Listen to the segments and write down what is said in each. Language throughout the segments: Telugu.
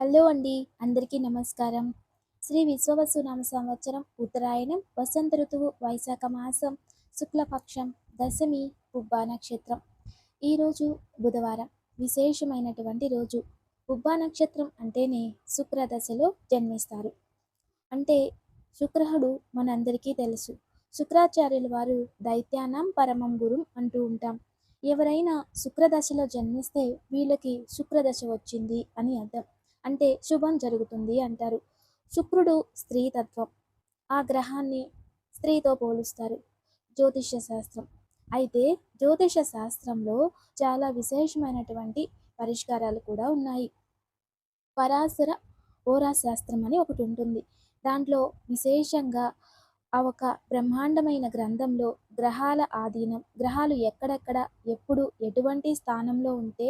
హలో అండి, అందరికీ నమస్కారం. శ్రీ విశ్వవసునామ సంవత్సరం ఉత్తరాయణం వసంత ఋతువు వైశాఖ మాసం శుక్లపక్షం దశమి పుబ్బా నక్షత్రం. ఈరోజు బుధవారం, విశేషమైనటువంటి రోజు. పుబ్బా నక్షత్రం అంటేనే శుక్రదశలో జన్మిస్తారు. అంటే శుక్రహుడు మనందరికీ తెలుసు. శుక్రాచార్యుల వారు దైత్యానాం పరమం గురుం అంటూ ఉంటాం. ఎవరైనా శుక్రదశలో జన్మిస్తే వీళ్ళకి శుక్రదశ వచ్చింది అని అర్థం. అంటే శుభం జరుగుతుంది అంటారు. శుక్రుడు స్త్రీతత్వం. ఆ గ్రహాన్ని స్త్రీతో పోలుస్తారు జ్యోతిష్య శాస్త్రం. అయితే జ్యోతిష శాస్త్రంలో చాలా విశేషమైనటువంటి పరిష్కారాలు కూడా ఉన్నాయి. పరాశర ఓరా శాస్త్రం అని ఒకటి ఉంటుంది. దాంట్లో విశేషంగా ఆ ఒక బ్రహ్మాండమైన గ్రంథంలో గ్రహాల ఆధీనం, గ్రహాలు ఎక్కడెక్కడ ఎప్పుడు ఎటువంటి స్థానంలో ఉంటే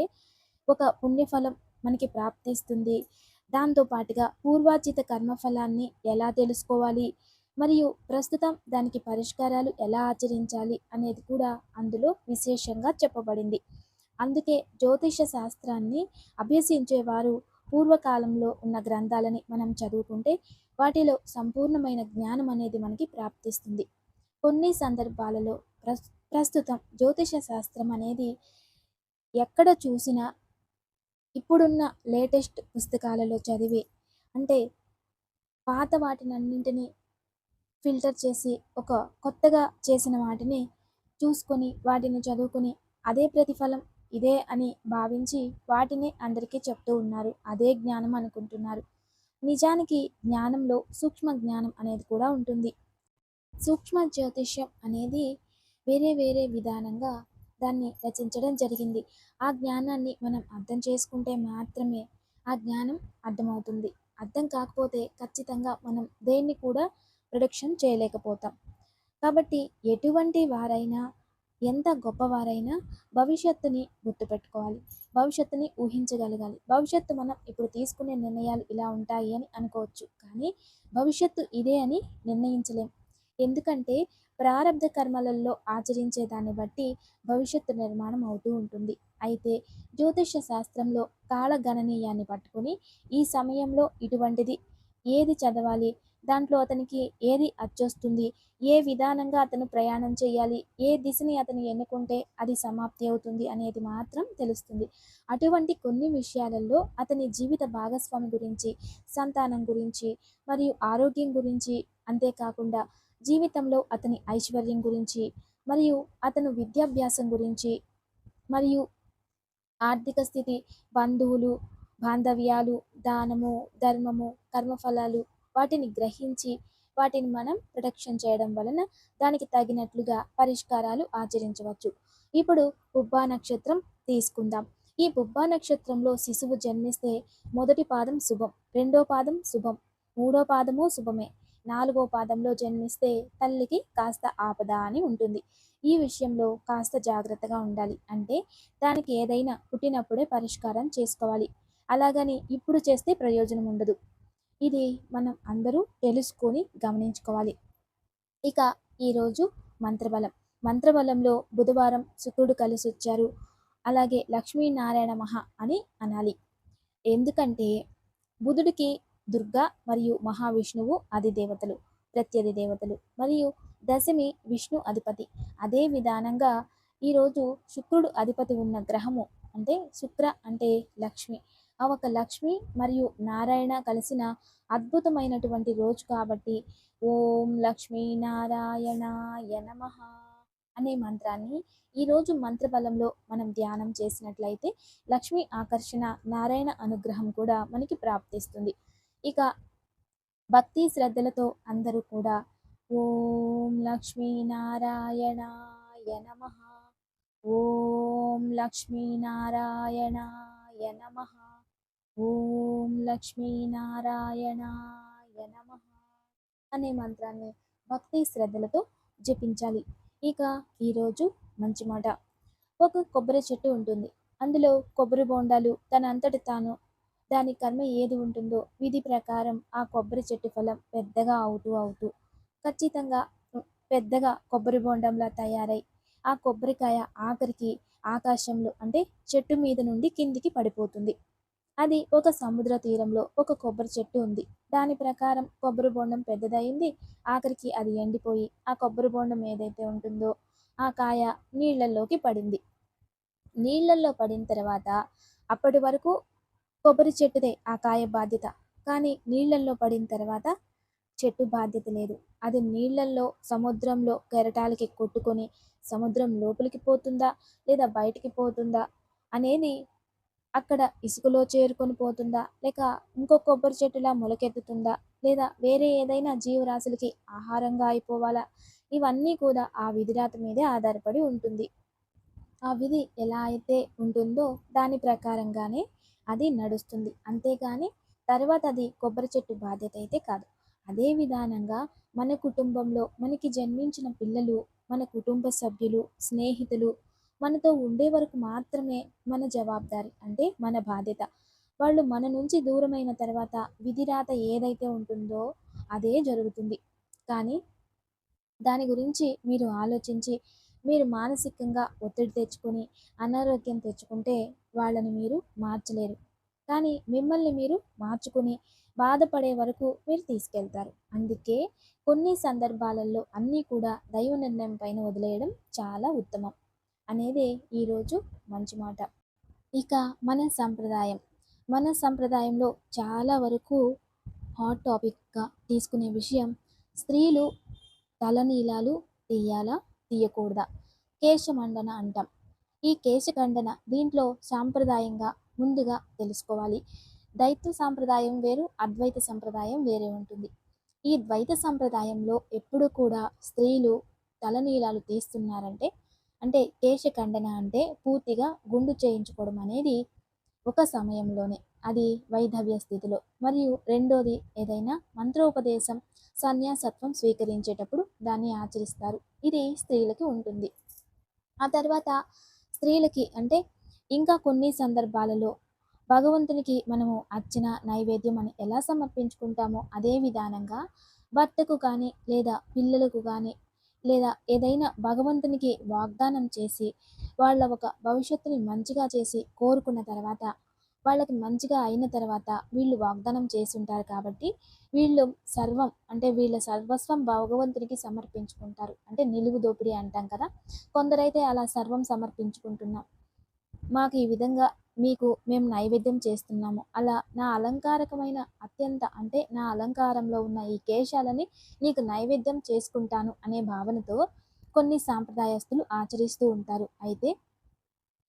ఒక పుణ్యఫలం మనకి ప్రాప్తిస్తుంది, దాంతో పాటుగా పూర్వార్జిత కర్మఫలాన్ని ఎలా తెలుసుకోవాలి, మరియు ప్రస్తుతం దానికి పరిష్కారాలు ఎలా ఆచరించాలి అనేది కూడా అందులో విశేషంగా చెప్పబడింది. అందుకే జ్యోతిష శాస్త్రాన్ని అభ్యసించేవారు పూర్వకాలంలో ఉన్న గ్రంథాలని మనం చదువుకుంటే వాటిలో సంపూర్ణమైన జ్ఞానం అనేది మనకి ప్రాప్తిస్తుంది. కొన్ని సందర్భాలలో ప్రస్తుతం జ్యోతిష శాస్త్రం అనేది ఎక్కడ చూసినా ఇప్పుడున్న లేటెస్ట్ పుస్తకాలలో చదివి, అంటే పాత వాటినన్నింటినీ ఫిల్టర్ చేసి ఒక కొత్తగా చేసిన వాటిని చూసుకొని వాటిని చదువుకొని అదే ప్రతిఫలం ఇదే అని భావించి వాటిని అందరికీ చెప్తూ ఉన్నారు. అదే జ్ఞానం అనుకుంటున్నారు. నిజానికి జ్ఞానంలో సూక్ష్మ జ్ఞానం అనేది కూడా ఉంటుంది. సూక్ష్మ జ్యోతిష్యం అనేది వేరే వేరే విధానంగా దాన్ని రచించడం జరిగింది. ఆ జ్ఞానాన్ని మనం అర్థం చేసుకుంటే మాత్రమే ఆ జ్ఞానం అర్థమవుతుంది. అర్థం కాకపోతే ఖచ్చితంగా మనం దేన్ని కూడా ప్రొడక్షన్ చేయలేకపోతాం. కాబట్టి ఎటువంటి వారైనా, ఎంత గొప్పవారైనా భవిష్యత్తుని గుర్తుపెట్టుకోవాలి, భవిష్యత్తుని ఊహించగలగాలి. భవిష్యత్తు మనం ఇప్పుడు తీసుకునే నిర్ణయాలు ఇలా ఉంటాయి అని అనుకోవచ్చు, కానీ భవిష్యత్తు ఇదే అని నిర్ణయించలేం. ఎందుకంటే ప్రారంధ కర్మలలో ఆచరించే దాన్ని బట్టి భవిష్యత్తు నిర్మాణం అవుతూ ఉంటుంది. అయితే జ్యోతిష శాస్త్రంలో కాల గణనీయాన్ని పట్టుకొని ఈ సమయంలో ఇటువంటిది ఏది చదవాలి, దాంట్లో అతనికి ఏది అచ్చొస్తుంది, ఏ విధానంగా అతను ప్రయాణం చేయాలి, ఏ దిశని అతను ఎన్నుకుంటే అది సమాప్తి అవుతుంది అనేది మాత్రం తెలుస్తుంది. అటువంటి కొన్ని విషయాలలో అతని జీవిత భాగస్వామి గురించి, సంతానం గురించి, మరియు ఆరోగ్యం గురించి, అంతేకాకుండా జీవితంలో అతని ఐశ్వర్యం గురించి, మరియు అతను విద్యాభ్యాసం గురించి, మరియు ఆర్థిక స్థితి, బంధువులు, బాంధవ్యాలు, దానము, ధర్మము, కర్మఫలాలు, వాటిని గ్రహించి వాటిని మనం ప్రొటెక్షన్ చేయడం వలన దానికి తగినట్లుగా పరిష్కారాలు ఆచరించవచ్చు. ఇప్పుడు పుబ్బా నక్షత్రం తీసుకుందాం. ఈ పుబ్బా నక్షత్రంలో శిశువు జన్మిస్తే మొదటి పాదం శుభం, రెండో పాదం శుభం, మూడో పాదము శుభమే, నాలుగో పాదంలో జన్మిస్తే తల్లికి కాస్త ఆపద అని ఉంటుంది. ఈ విషయంలో కాస్త జాగ్రత్తగా ఉండాలి. అంటే దానికి ఏదైనా పుట్టినప్పుడే పరిష్కారం చేసుకోవాలి. అలాగని ఇప్పుడు చేస్తే ప్రయోజనం ఉండదు. ఇది మనం అందరూ తెలుసుకొని గమనించుకోవాలి. ఇక ఈరోజు మంత్రబలం. మంత్రబలంలో బుధవారం శుక్రుడు కలిసి వచ్చారు. అలాగే లక్ష్మీనారాయణ మహా అని అనాలి. ఎందుకంటే బుధుడికి దుర్గా మరియు మహావిష్ణువు అధిదేవతలు, ప్రత్యధి దేవతలు, మరియు దశమి విష్ణు అధిపతి. అదే విధానంగా ఈరోజు శుక్రుడు అధిపతి ఉన్న గ్రహము అంటే శుక్ర అంటే లక్ష్మి. ఆ ఒక లక్ష్మి మరియు నారాయణ కలిసిన అద్భుతమైనటువంటి రోజు కాబట్టి ఓం లక్ష్మీ నారాయణాయ నమః అనే మంత్రాన్ని ఈరోజు మంత్రబలంలో మనం ధ్యానం చేసినట్లయితే లక్ష్మీ ఆకర్షణ, నారాయణ అనుగ్రహం కూడా మనకి ప్రాప్తిస్తుంది. ఇక భక్తి శ్రద్ధలతో అందరూ కూడా ఓం లక్ష్మీ నారాయణాయ నమః, ఓం లక్ష్మీ నారాయణాయ నమః, ఓం లక్ష్మీ నారాయణాయ నమః అనే మంత్రాన్ని భక్తి శ్రద్ధలతో జపించాలి. ఇక ఈరోజు మంచి మాట. ఒక కొబ్బరి చెట్టు ఉంటుంది. అందులో కొబ్బరి బోండాలు తన అంతటి తాను దాని కర్మ ఏది ఉంటుందో విధి ప్రకారం ఆ కొబ్బరి చెట్టు ఫలం పెద్దగా అవుతూ ఖచ్చితంగా పెద్దగా కొబ్బరి బోండంలా తయారై ఆ కొబ్బరికాయ ఆఖరికి ఆకాశంలో అంటే చెట్టు మీద నుండి కిందికి పడిపోతుంది. అది ఒక సముద్ర తీరంలో ఒక కొబ్బరి చెట్టు ఉంది. దాని ప్రకారం కొబ్బరి బొండం పెద్దదయింది. ఆఖరికి అది ఎండిపోయి ఆ కొబ్బరి బొండం ఏదైతే ఉంటుందో ఆ కాయ నీళ్ళల్లోకి పడింది. నీళ్ళల్లో పడిన తర్వాత అప్పటి వరకు కొబ్బరి చెట్టుదే ఆ కాయ బాధ్యత. కానీ నీళ్ళల్లో పడిన తర్వాత చెట్టు బాధ్యత లేదు. అది నీళ్ళల్లో సముద్రంలో కెరటాలకి కొట్టుకొని సముద్రం లోపలికి పోతుందా? లేదా బయటికి పోతుందా? అనేది అక్కడ ఇసుకలో చేరుకొని పోతుందా? లేక ఇంకో కొబ్బరి చెట్టులా మొలకెత్తుతుందా? లేదా వేరే ఏదైనా జీవరాశులకి ఆహారంగా అయిపోవాలా? ఇవన్నీ కూడా ఆ విధిరాత మీదే ఆధారపడి ఉంటుంది. ఆ విధి ఎలా అయితే ఉంటుందో దాని ప్రకారంగానే అది నడుస్తుంది. అంతేగాని తర్వాత అది కొబ్బరి చెట్టు బాధ్యత అయితే కాదు. అదే విధానంగా మన కుటుంబంలో మనకి జన్మించిన పిల్లలు, మన కుటుంబ సభ్యులు, స్నేహితులు మనతో ఉండే వరకు మాత్రమే మన జవాబుదారీ. అంటే మన బాధ్యత. వాళ్ళు మన నుంచి దూరమైన తర్వాత విధిరాత ఏదైతే ఉంటుందో అదే జరుగుతుంది. కానీ దాని గురించి మీరు ఆలోచించి, మీరు మానసికంగా ఒత్తిడి తెచ్చుకొని, అనారోగ్యం తెచ్చుకుంటే వాళ్ళని మీరు మార్చలేరు. కానీ మిమ్మల్ని మీరు మార్చుకొని, బాధపడే వరకు మీరు తీసుకెళ్తారు. అందుకే కొన్ని సందర్భాలలో అన్నీ కూడా దైవ నిర్ణయం పైన వదిలేయడం చాలా ఉత్తమం అనేదే ఈరోజు మంచి మాట. ఇక మన సంప్రదాయం. మన సంప్రదాయంలో చాలా వరకు హాట్ టాపిక్‌గా తీసుకునే విషయం స్త్రీలు తలనీలాలు తీయాలా? తీయకూడదా? కేశమండన అంటాం. ఈ కేశఖండన దీంట్లో సాంప్రదాయంగా ముందుగా తెలుసుకోవాలి. దైత్య సాంప్రదాయం వేరు, అద్వైత సంప్రదాయం వేరే ఉంటుంది. ఈ ద్వైత సంప్రదాయంలో ఎప్పుడు కూడా స్త్రీలు తలనీలాలు తీస్తున్నారంటే అంటే కేశఖండన అంటే పూర్తిగా గుండు చేయించుకోవడం అనేది ఒక సమయంలోనే అది వైధవ్య స్థితిలో. మరియు రెండోది ఏదైనా మంత్రోపదేశం, సన్యాసత్వం స్వీకరించేటప్పుడు దాన్ని ఆచరిస్తారు. ఇది స్త్రీలకి ఉంటుంది. ఆ తర్వాత స్త్రీలకి అంటే ఇంకా కొన్ని సందర్భాలలో భగవంతునికి మనము అర్చన, నైవేద్యం అని ఎలా సమర్పించుకుంటామో అదే విధానంగా భర్తకు కానీ లేదా పిల్లలకు కానీ లేదా ఏదైనా భగవంతునికి వాగ్దానం చేసి వాళ్ళ ఒక భవిష్యత్తుని మంచిగా చేసి కోరుకున్న తర్వాత వాళ్ళకి మంచిగా అయిన తర్వాత వీళ్ళు వాగ్దానం చేసి ఉంటారు కాబట్టి వీళ్ళు సర్వం అంటే వీళ్ళ సర్వస్వం భగవంతునికి సమర్పించుకుంటారు. అంటే నిలువు దోపిడీ అంటాం కదా! కొందరైతే అలా సర్వం సమర్పించుకుంటున్నాం. మాకు ఈ విధంగా మీకు మేము నైవేద్యం చేస్తున్నాము. అలా నా అలంకారకమైన అత్యంత అంటే నా అలంకారంలో ఉన్న ఈ కేశాలని నీకు నైవేద్యం చేసుకుంటాను అనే భావనతో కొన్ని సాంప్రదాయస్తులు ఆచరిస్తూ ఉంటారు. అయితే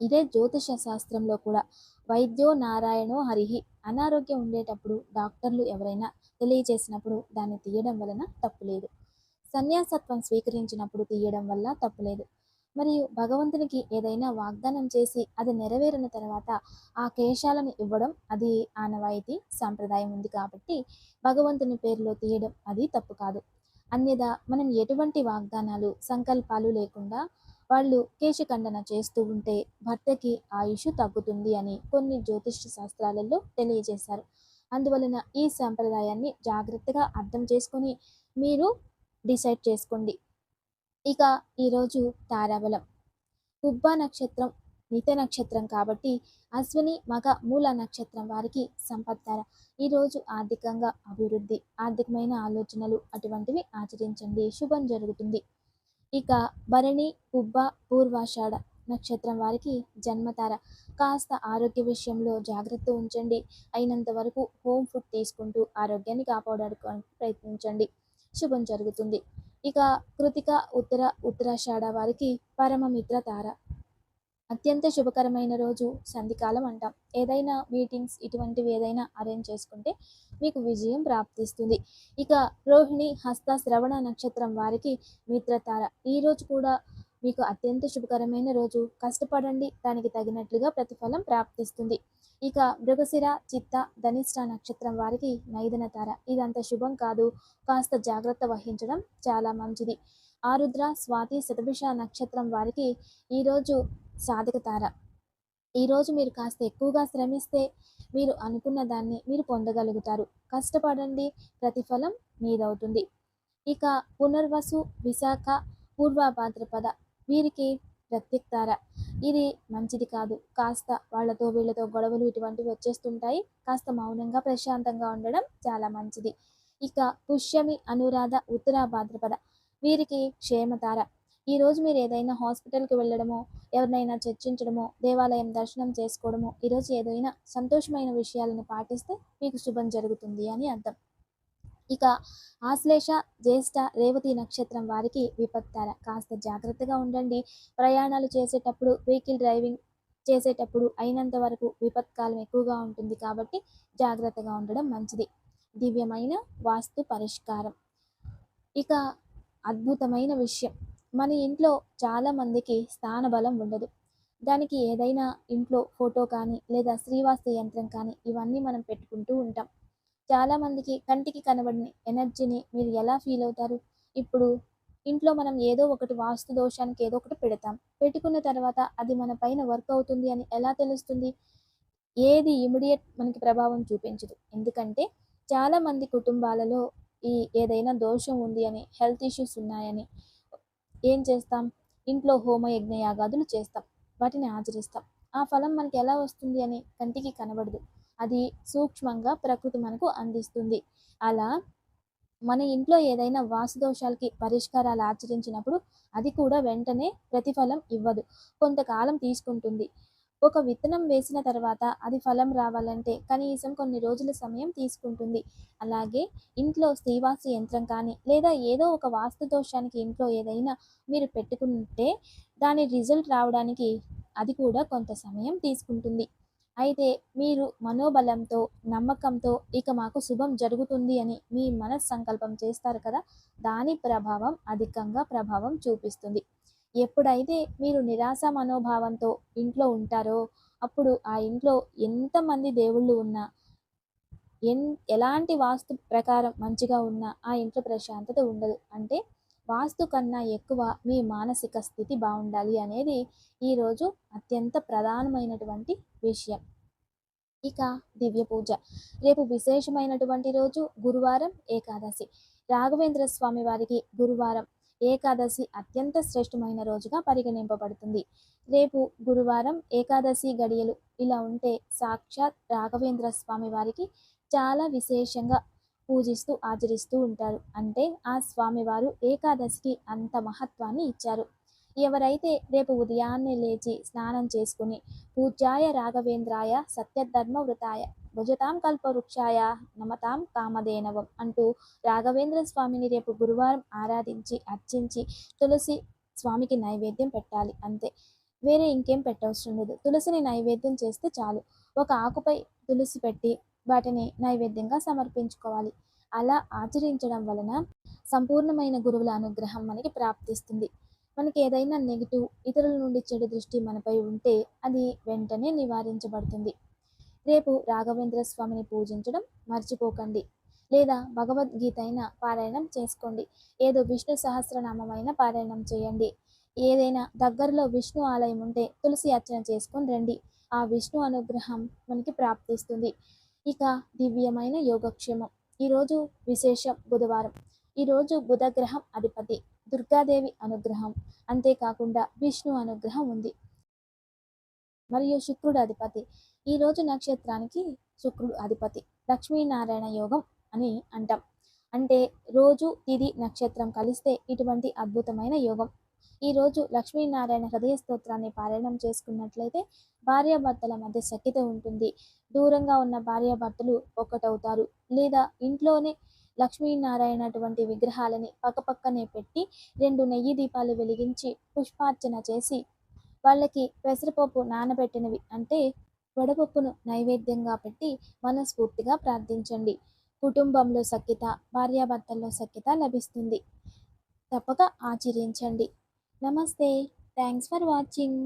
ఇదే జ్యోతిష శాస్త్రంలో కూడా వైద్యో నారాయణో హరిహి అనారోగ్యం ఉండేటప్పుడు డాక్టర్లు ఎవరైనా తెలియచేసినప్పుడు దాన్ని తీయడం వలన తప్పులేదు. సన్యాసత్వం స్వీకరించినప్పుడు తీయడం వల్ల తప్పులేదు. మరియు భగవంతునికి ఏదైనా వాగ్దానం చేసి అది నెరవేరిన తర్వాత ఆ కేశాలను ఇవ్వడం అది ఆనవాయితీ సాంప్రదాయం ఉంది కాబట్టి భగవంతుని పేరులో తీయడం అది తప్పు కాదు. అన్యదా మనం ఎటువంటి వాగ్దానాలు సంకల్పాలు లేకుండా వాళ్ళు కేశఖండన చేస్తూ ఉంటే భర్తకి ఆయుష్ తగ్గుతుంది అని కొన్ని జ్యోతిష్య శాస్త్రాలలో తెలియజేశారు. అందువలన ఈ సంప్రదాయాన్ని జాగ్రత్తగా అర్థం చేసుకొని మీరు డిసైడ్ చేసుకోండి. ఇక ఈరోజు తారాబలం పుబ్బ నక్షత్రం మిత నక్షత్రం కాబట్టి అశ్విని మగ మూల నక్షత్రం వారికి సంపత్తార. ఈరోజు ఆర్థికంగా అభివృద్ధి, ఆర్థికమైన ఆలోచనలు అటువంటివి ఆచరించండి, శుభం జరుగుతుంది. ఇక భరణి పుబ్బ పూర్వాషాఢ నక్షత్రం వారికి జన్మతార. కాస్త ఆరోగ్య విషయంలో జాగ్రత్త ఉంచండి. అయినంత వరకు హోమ్ ఫుడ్ తీసుకుంటూ ఆరోగ్యాన్ని కాపాడుకోవడానికి ప్రయత్నించండి, శుభం జరుగుతుంది. ఇక కృతిక ఉత్తరాషాఢ వారికి పరమమిత్ర తార. అత్యంత శుభకరమైన రోజు సంధికాలం అంటాం. ఏదైనా మీటింగ్స్ ఇటువంటివి ఏదైనా అరేంజ్ చేసుకుంటే మీకు విజయం ప్రాప్తిస్తుంది. ఇక రోహిణి హస్త శ్రవణ నక్షత్రం వారికి మిత్రతార. ఈరోజు కూడా మీకు అత్యంత శుభకరమైన రోజు. కష్టపడండి, దానికి తగినట్లుగా ప్రతిఫలం ప్రాప్తిస్తుంది. ఇక మృగశిర చిత్త ధనిష్ట నక్షత్రం వారికి నైదన తార. ఇదంత శుభం కాదు, కాస్త జాగ్రత్త వహించడం చాలా మంచిది. ఆరుద్ర స్వాతి శతభిష నక్షత్రం వారికి ఈరోజు సాధక తార. ఈరోజు మీరు కాస్త ఎక్కువగా శ్రమిస్తే మీరు అనుకున్న దాన్ని మీరు పొందగలుగుతారు. కష్టపడండి, ప్రతిఫలం మీదవుతుంది. ఇక పునర్వసు విశాఖ పూర్వ భాద్రపద వీరికి ప్రత్యక్తార. ఇది మంచిది కాదు. కాస్త వాళ్ళతో వీళ్ళతో గొడవలు ఇటువంటివి వచ్చేస్తుంటాయి. కాస్త మౌనంగా ప్రశాంతంగా ఉండడం చాలా మంచిది. ఇక పుష్యమి, అనురాధ, ఉత్తర భాద్రపద వీరికి క్షేమతార. ఈరోజు మీరు ఏదైనా హాస్పిటల్కి వెళ్ళడమో, ఎవరినైనా చర్చించడమో, దేవాలయం దర్శనం చేసుకోవడమో, ఈరోజు ఏదైనా సంతోషమైన విషయాలను పాటిస్తే మీకు శుభం జరుగుతుంది అని అర్థం. ఇక ఆశ్లేష, జ్యేష్ఠ, రేవతి నక్షత్రం వారికి విపత్తార. కాస్త జాగ్రత్తగా ఉండండి. ప్రయాణాలు చేసేటప్పుడు, వెహికల్ డ్రైవింగ్ చేసేటప్పుడు అయినంత వరకు విపత్కాలం ఎక్కువగా ఉంటుంది కాబట్టి జాగ్రత్తగా ఉండడం మంచిది. దివ్యమైన వాస్తు పరిష్కారం. ఇక అద్భుతమైన విషయం, మన ఇంట్లో చాలామందికి స్థానబలం ఉండదు. దానికి ఏదైనా ఇంట్లో ఫోటో కానీ లేదా శ్రీవాస్తు యంత్రం కానీ ఇవన్నీ మనం పెట్టుకుంటూ ఉంటాం. చాలామందికి కంటికి కనబడని ఎనర్జీని మీరు ఎలా ఫీల్ అవుతారు? ఇప్పుడు ఇంట్లో మనం ఏదో ఒకటి వాస్తు దోషానికి ఏదో ఒకటి పెడతాం. పెట్టుకున్న తర్వాత అది మన పైన వర్క్ అవుతుంది అని ఎలా తెలుస్తుంది? ఏది ఇమ్మీడియేట్ మనకి ప్రభావం చూపించదు. ఎందుకంటే చాలామంది కుటుంబాలలో ఈ ఏదైనా దోషం ఉంది అని, హెల్త్ ఇష్యూస్ ఉన్నాయని ఏం చేస్తాం? ఇంట్లో హోమ యజ్ఞ యాగాదులు చేస్తాం. వాటిని ఆచరిస్తాం. ఆ ఫలం మనకి ఎలా వస్తుంది అని కంటికి కనబడదు. అది సూక్ష్మంగా ప్రకృతి మనకు అందిస్తుంది. అలా మన ఇంట్లో ఏదైనా వాస్తు దోషాలకి పరిష్కారాలు ఆచరించినప్పుడు అది కూడా వెంటనే ప్రతిఫలం ఇవ్వదు. కొంతకాలం తీసుకుంటుంది. ఒక విత్తనం వేసిన తర్వాత అది ఫలం రావాలంటే కనీసం కొన్ని రోజుల సమయం తీసుకుంటుంది. అలాగే ఇంట్లో శ్రీవాస్తు యంత్రం కానీ లేదా ఏదో ఒక వాస్తు దోషానికి ఇంట్లో ఏదైనా మీరు పెట్టుకుంటే దాని రిజల్ట్ రావడానికి అది కూడా కొంత సమయం తీసుకుంటుంది. అయితే మీరు మనోబలంతో, నమ్మకంతో ఇక మాకు శుభం జరుగుతుంది అని మీ మనస్సంకల్పం చేస్తారు కదా! దాని ప్రభావం అధికంగా ప్రభావం చూపిస్తుంది. ఎప్పుడైతే మీరు నిరాశ మనోభావంతో ఇంట్లో ఉంటారో, అప్పుడు ఆ ఇంట్లో ఎంతమంది దేవుళ్ళు ఉన్నా, ఎలాంటి వాస్తు ప్రకారం మంచిగా ఉన్నా ఆ ఇంట్లో ప్రశాంతత ఉండదు. అంటే వాస్తు కన్నా ఎక్కువ మీ మానసిక స్థితి బాగుండాలి అనేది ఈరోజు అత్యంత ప్రధానమైనటువంటి విషయం. ఇక దివ్య పూజ. రేపు విశేషమైనటువంటి రోజు గురువారం, ఏకాదశి. రాఘవేంద్ర స్వామి వారికి గురువారం, ఏకాదశి అత్యంత శ్రేష్టమైన రోజుగా పరిగణింపబడుతుంది. రేపు గురువారం ఏకాదశి గడియలు ఇలా ఉంటే సాక్షాత్ రాఘవేంద్ర స్వామి వారికి చాలా విశేషంగా పూజిస్తూ ఆచరిస్తూ ఉంటారు. అంటే ఆ స్వామివారు ఏకాదశికి అంత మహత్వాన్ని ఇచ్చారు. ఎవరైతే రేపు ఉదయాన్నే లేచి స్నానం చేసుకుని పూజ్యాయ రాఘవేంద్రాయ సత్యధర్మ వృతాయ భుజతాం కల్పవృక్షాయ నమతాం కామధేనవం అంటూ రాఘవేంద్ర స్వామిని రేపు గురువారం ఆరాధించి అర్చించి తులసి స్వామికి నైవేద్యం పెట్టాలి. అంతే, వేరే ఇంకేం పెట్టవసరం లేదు. తులసిని నైవేద్యం చేస్తే చాలు. ఒక ఆకుపై తులసి పెట్టి వాటిని నైవేద్యంగా సమర్పించుకోవాలి. అలా ఆచరించడం వలన సంపూర్ణమైన గురువుల అనుగ్రహం మనకి ప్రాప్తిస్తుంది. మనకి ఏదైనా నెగిటివ్, ఇతరుల నుండి చెడు దృష్టి మనపై ఉంటే అది వెంటనే నివారించబడుతుంది. రేపు రాఘవేంద్ర స్వామిని పూజించడం మర్చిపోకండి. లేదా భగవద్గీత అయినా పారాయణం చేసుకోండి. ఏదో విష్ణు సహస్రనామమైన పారాయణం చేయండి. ఏదైనా దగ్గరలో విష్ణు ఆలయం ఉంటే తులసి అర్చన చేసుకొని రండి. ఆ విష్ణు అనుగ్రహం మనకి ప్రాప్తిస్తుంది. ఇక దివ్యమైన యోగక్షేమం. ఈరోజు విశేషం బుధవారం. ఈరోజు బుధగ్రహం అధిపతి, దుర్గాదేవి అనుగ్రహం, అంతేకాకుండా విష్ణు అనుగ్రహం ఉంది. మరియు శుక్రుడు అధిపతి. ఈరోజు నక్షత్రానికి శుక్రుడు అధిపతి. లక్ష్మీనారాయణ యోగం అని అంటాం. అంటే రోజు తిది నక్షత్రం కలిస్తే ఇటువంటి అద్భుతమైన యోగం. ఈరోజు లక్ష్మీనారాయణ హృదయ స్తోత్రాన్ని పారాయణం చేసుకున్నట్లయితే భార్యాభర్తల మధ్య సఖ్యత ఉంటుంది. దూరంగా ఉన్న భార్యాభర్తలు ఒక్కటవుతారు. లేదా ఇంట్లోనే లక్ష్మీనారాయణ అటువంటి విగ్రహాలని పక్కపక్కనే పెట్టి 2 నెయ్యి దీపాలు వెలిగించి పుష్పార్చన చేసి వాళ్ళకి పెసరపప్పు నానబెట్టినవి అంటే వడపప్పును నైవేద్యంగా పెట్టి మనస్ఫూర్తిగా ప్రార్థించండి. కుటుంబంలో సఖ్యత, భార్యాభర్తల్లో సఖ్యత లభిస్తుంది. తప్పక ఆచరించండి. నమస్తే. Thanks for watching.